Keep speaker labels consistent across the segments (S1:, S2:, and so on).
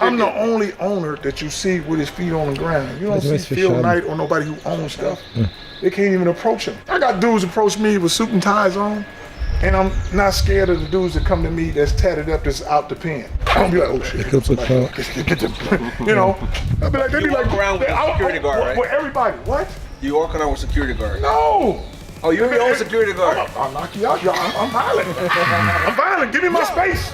S1: I'm the only owner that you see with his feet on the ground. You don't see Phil Knight or nobody who owns stuff. They can't even approach him. I got dudes approach me with suit and ties on, and I'm not scared of the dudes that come to me that's tatted up, that's out the pen. I don't be like, oh shit. Get them. You know, I'll be like, they be like,
S2: around with a security guard, right?
S1: With everybody, what?
S2: You walking around with security guard?
S1: No.
S2: Oh, you're your own security guard.
S1: I'll knock you out, y'all. I'm violent. I'm violent. Give me my space.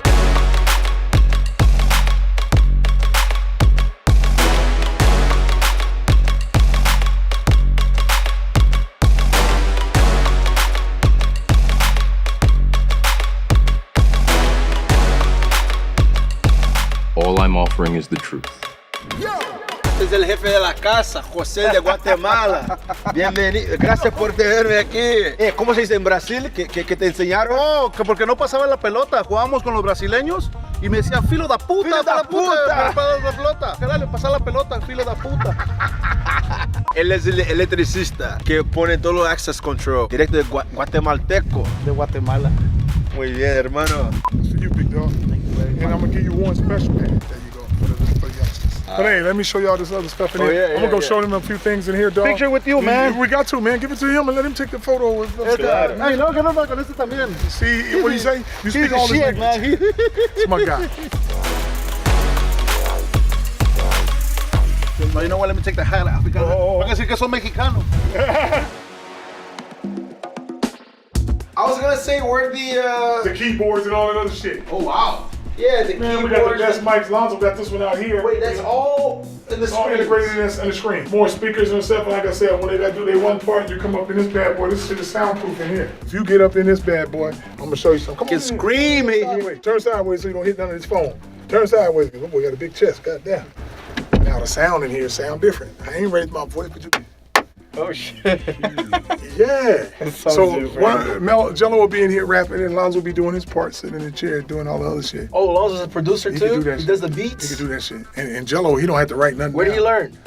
S3: All I'm offering is the truth.
S2: Este es el jefe de la casa, José de Guatemala. Bienvenido, gracias por tenerme aquí. ¿Cómo se dice en Brasil? ¿Que te enseñaron?
S4: Oh, que porque no pasaba la pelota, jugábamos con los brasileños y me decían, filo da puta,
S2: Filo da puta.
S4: para la pelota. Dale, pasa la pelota, filo da puta.
S2: Él es el electricista que pone todo los access control, directo de guatemalteco.
S4: De Guatemala.
S2: Muy bien, hermano.
S1: It's for you, big dog. And I'm gonna give you one special man. There you go, for the youngsters. But hey, let me show y'all this other stuff in here. I'm gonna go show them a few things in here, dog.
S4: Picture with you, man.
S1: We got to, man. Give it to him and let him take the photo with us.
S4: Ay, no, que no, con este también.
S1: See, what do you say? You
S4: He's
S1: speak
S4: a
S1: all this
S4: shit,
S1: language.
S4: man.
S1: It's my guy.
S4: You know what, let me take the hat off. Van a decir que son mexicanos.
S2: I was gonna say where
S1: The keyboards and all that other shit.
S2: Oh wow. Yeah, the
S1: Man, we
S2: keyboards.
S1: got the best mics. Lonzo got this one out here.
S2: Wait, that's all in the
S1: It's all
S2: screen.
S1: integrated in the screen. More speakers and stuff. And like I said, when they gotta do their one part, you come up in this bad boy. This shit is soundproof in here. If you get up in this bad boy, I'm gonna show you something. Come on.
S2: Scream it.
S1: Sideways. Turn sideways so you don't hit none of this phone. Turn sideways, because my boy got a big chest. Goddamn. Now the sound in here sound different. I ain't raised my voice, but you.
S2: Oh shit.
S1: Yeah. So
S2: different.
S1: Jello will be in here rapping, and Lonzo will be doing his part, sitting in the chair, doing all the other shit.
S2: Oh, Lonzo's a producer
S1: He can
S2: too?
S1: do that
S2: He
S1: shit.
S2: does the
S1: He
S2: beats?
S1: can do that shit. And Jello, he don't have to write nothing
S2: Where did
S1: down.
S2: he learn?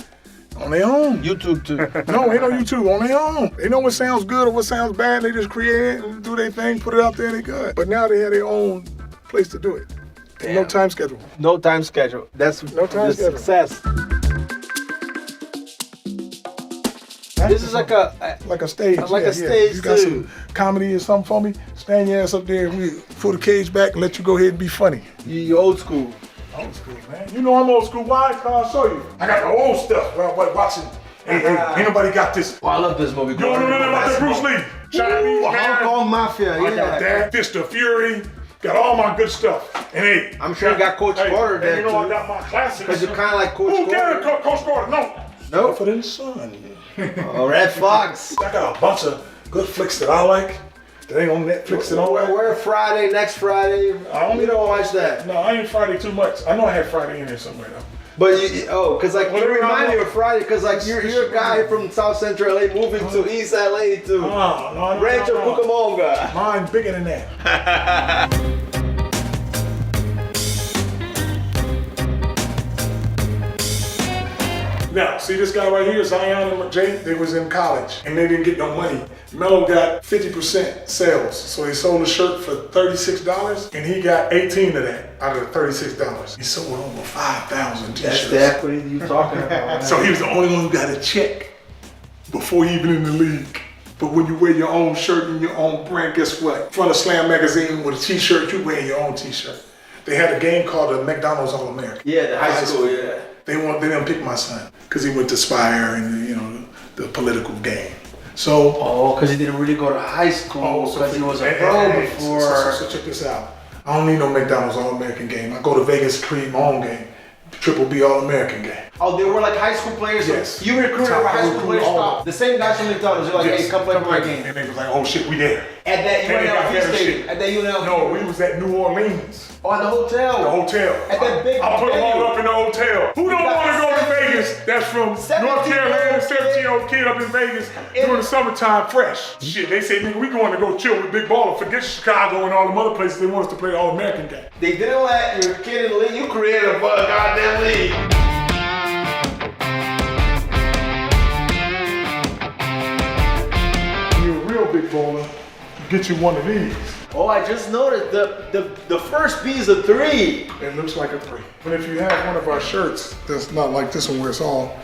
S1: On their own.
S2: YouTube too.
S1: No, ain't on YouTube. On their own. They know what sounds good or what sounds bad. They just create it and do their thing, put it out there, and they good. But now they have their own place to do it. And no time schedule.
S2: No time schedule. That's
S1: No time
S2: the
S1: schedule.
S2: success. This is like a
S1: stage.
S2: Like a stage,
S1: You got
S2: too.
S1: some comedy or something for me? Stand your ass up there and we pull the cage back and let you go ahead and be funny.
S2: you old school.
S1: Old school, man. You know I'm old school. Why? I'll show you. I got the old stuff. Watching. Hey, ain't nobody got this.
S2: Oh, I love this movie.
S1: You don't know nothing about that Bruce Lee. Chinese
S2: Hong
S1: man.
S2: Kong Mafia.
S1: I got that. Fist of Fury. Got all my good stuff. And hey,
S2: I'm sure you got Coach Carter there,
S1: You know I
S2: too.
S1: got my classics.
S2: Because you're kind of like Coach
S1: Carter.
S2: Carter.
S1: Coach Carter. No.
S2: Nope.
S1: For the sun.
S2: Oh, Red Fox.
S1: I got a bunch of good flicks that I like. That ain't on Netflix and all that.
S2: We're Friday, next Friday. We don't watch that.
S1: No, I ain't Friday too much. I know I had Friday in there somewhere though.
S2: But because like you
S1: Whatever
S2: remind
S1: I
S2: me of Friday, because like you're a guy from South Central LA moving to East LA to
S1: No,
S2: Rancho Cucamonga.
S1: Mine's bigger than that. Now, see this guy right here, Zion and Jay, they was in college and they didn't get no money. Melo got 50% sales, so he sold a shirt for $36 and he got 18 of that out of the $36. He sold over 5,000 t-shirts.
S2: That's the equity you talking about.
S1: So he was the only one who got a check before he even in the league. But when you wear your own shirt and your own brand, guess what? In front of Slam Magazine with a t-shirt, you wear your own t-shirt. They had a game called the McDonald's All-American.
S2: Yeah, the high school, yeah.
S1: They didn't pick my son because he went to Spire and the political game. So
S2: because he didn't really go to high school because he was a pro
S1: hey,
S2: before.
S1: So check this out. I don't need no McDonald's All-American game. I go to Vegas to create my own game. Triple B All-American game.
S2: Oh, they were like high school players?
S1: Yes.
S2: You recruited
S1: Top
S2: high school
S1: recruit,
S2: players?
S1: all
S2: The same guys from McDonald's. You're like,
S1: Yes.
S2: hey, come play for my game.
S1: And they was like, oh shit, we there.
S2: At that
S1: And they got
S2: UNLV
S1: better
S2: stadium.
S1: shit.
S2: At that UNLV.
S1: No, we was at New Orleans.
S2: Oh, at the hotel.
S1: The hotel.
S2: At that big
S1: I put them
S2: venue.
S1: all up in the hotel. Who don't want to go to Vegas? That's from
S2: 17
S1: North Carolina,
S2: years
S1: 17-year-old kid up in Vegas during the summertime fresh. Shit, they say, nigga, we going to go chill with Big Baller. Forget Chicago and all them other places. They want us to play the All-American game.
S2: They didn't let your kid in the league. You created a goddamn league.
S1: When you're a real big baller, get you one of these.
S2: Oh, I just noticed the first B is a 3.
S1: It looks like a 3. But if you have one of our shirts that's not like this one where it's all,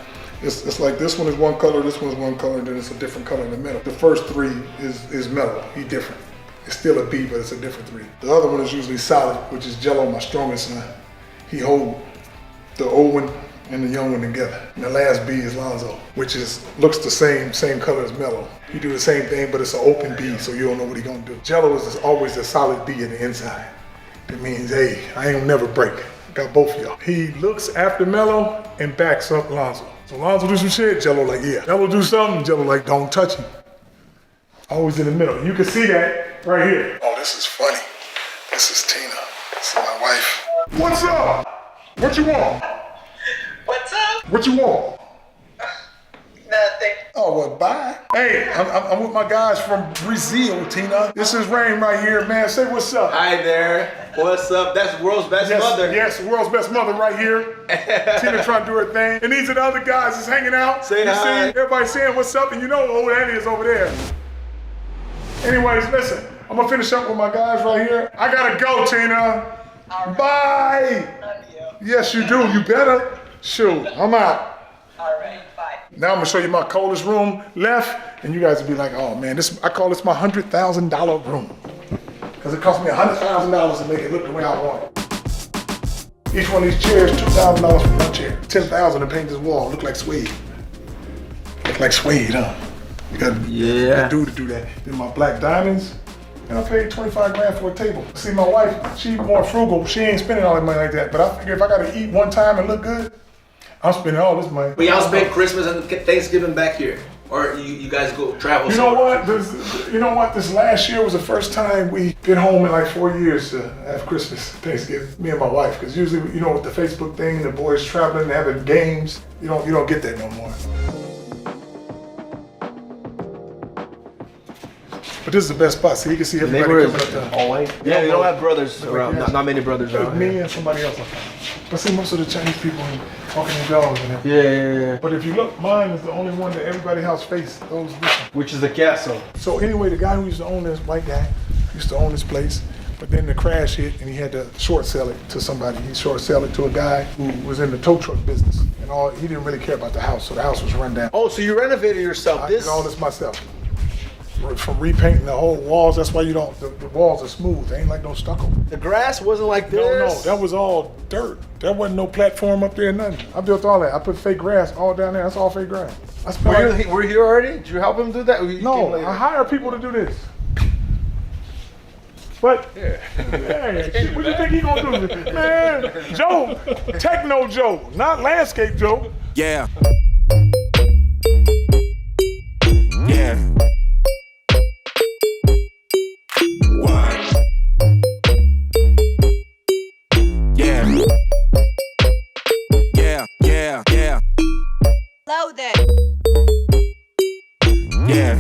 S1: it's like this one is one color, this one's one color, and then it's a different color in the middle. The first 3 is mellow, he different. It's still a B, but it's a different 3. The other one is usually solid, which is Jello, my strongest son. He hold the old one and the young one together. And the last B is Lonzo, which looks the same color as Mello. He do the same thing, but it's an open B, so you don't know what he gonna do. Jello is always a solid B in the inside. That means, hey, I ain't gonna never break. Got both of y'all. He looks after Mello and backs up Lonzo. So Lonzo do some shit, Jello like, yeah. Mello do something, Jello like, don't touch him. Always in the middle. You can see that right here. Oh, this is funny. This is Tina. This is my wife. What's up? What you want?
S5: What's up?
S1: What you want?
S5: Nothing.
S1: Oh, well, bye. Hey, I'm with my guys from Brazil, Tina. This is Rain right here, man. Say what's up.
S2: Hi there. What's up? That's the world's best mother.
S1: Yes, world's best mother right here. Tina trying to do her thing. And these are the other guys that's hanging out.
S2: Say
S1: you
S2: hi.
S1: See? Everybody saying what's up, and you know who that is over there. Anyways, listen. I'm gonna finish up with my guys right here. I gotta go, Tina.
S5: All right.
S1: Bye.
S5: Love you.
S1: Yes, you do. You better. Shoot, I'm out.
S5: All right. Bye.
S1: Now I'm gonna show you my coldest room left, and you guys will be like, oh man, I call this my $100,000 room. Because it cost me $100,000 to make it look the way I want it. Each one of these chairs, $2,000 for one chair. $10,000 to paint this wall, look like suede. Look like suede, huh? You got a dude to do that. Then my black diamonds, and I paid 25 grand for a table. See, my wife, she more frugal. She ain't spending all that money like that. But I figure if I gotta eat one time and look good, I'm spending all this money.
S2: But y'all spend Christmas and Thanksgiving back here, or you guys go travel?
S1: You know what? This last year was the first time we been home in like 4 years to have Christmas, Thanksgiving. Me and my wife, because usually, you know, with the Facebook thing, the boys traveling and having games, you don't get that no more. But this is the best spot, so you can see everybody coming up there.
S2: All white. Yeah, they don't have brothers around. Not many brothers
S1: There's
S2: around.
S1: me and somebody else. But see, most of the Chinese people talking to dogs and everything.
S2: Yeah.
S1: But if you look, mine is the only one that everybody else face. Those different.
S2: Which is the castle.
S1: So anyway, the guy who used to own this, white guy, used to own this place. But then the crash hit and he had to short sell it to somebody. He short sell it to a guy who was in the tow truck business. And he didn't really care about the house, so the house was run down.
S2: Oh, so you renovated yourself?
S1: I did all this myself. From repainting the whole walls, that's why the walls are smooth. They ain't like no stucco.
S2: The grass wasn't like this?
S1: No, that was all dirt. There wasn't no platform up there, nothing. I built all that. I put fake grass all down there. That's all fake grass.
S2: Were you here already? Did you help him do that?
S1: No, I hire people to do this. But, hey, what do you think he gonna do? Man, Joe, Techno Joe, not Landscape Joe.
S6: Yeah. Yeah. What? Yeah. Yeah.
S7: Loaded.
S6: Yeah.